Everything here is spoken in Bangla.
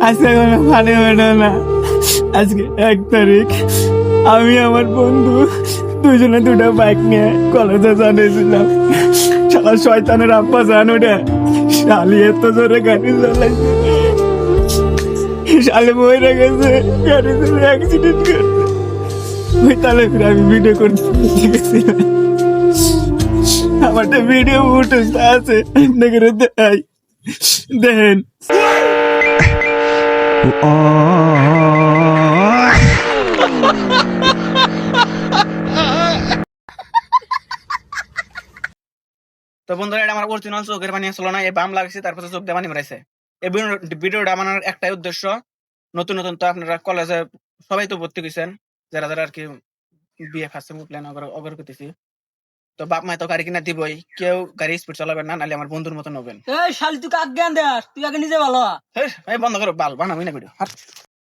আজকে কোনো ফানি হলো না। আজকে 1 তারিখ, আমি আমার বন্ধু দুজনে দুটো বাইক নিয়ে কলেজে জানিয়েছিলাম। শালা শয়তানের আব্বা জান ওটা শালি এত জোরে গাড়ি চালাইছে, শালে মরে গেছে, গাড়ি চলে অ্যাক্সিডেন্ট করছে। ওই তালে ফিরে আমি ভিডিও করতে গেছিলাম, আমার ভিডিও ফুটেজ আছে, আপনাকে দেখাই, দেখেন। তো বন্ধুরা, এটা আমার অরিজিনাল চোখের পানি আসলো না, এই বাম লাগছে তারপরে চোখ দিয়ে পানি বেরাইছে। এই ভিডিওটা বানানোর একটাই উদ্দেশ্য, নতুন নতুন তো আপনারা কলেজে সবাই তো ভর্তি হয়েছেন, যারা যারা আর কি বিয়ে ফার্স্ট সেম প্ল্যান অগর করতেছি। তো বাপ মায় তো গাড়ি কিনা দিবই, কেউ গাড়ি স্পিড চালাবেন না, নাহলে আমার বন্ধুর মতন হবেন। এই শালি তুই কাক জ্ঞান দেস, তুই আগে নিজে ভালো হ। এই বন্ধ করো, বাল বানাবি না ভিডিও।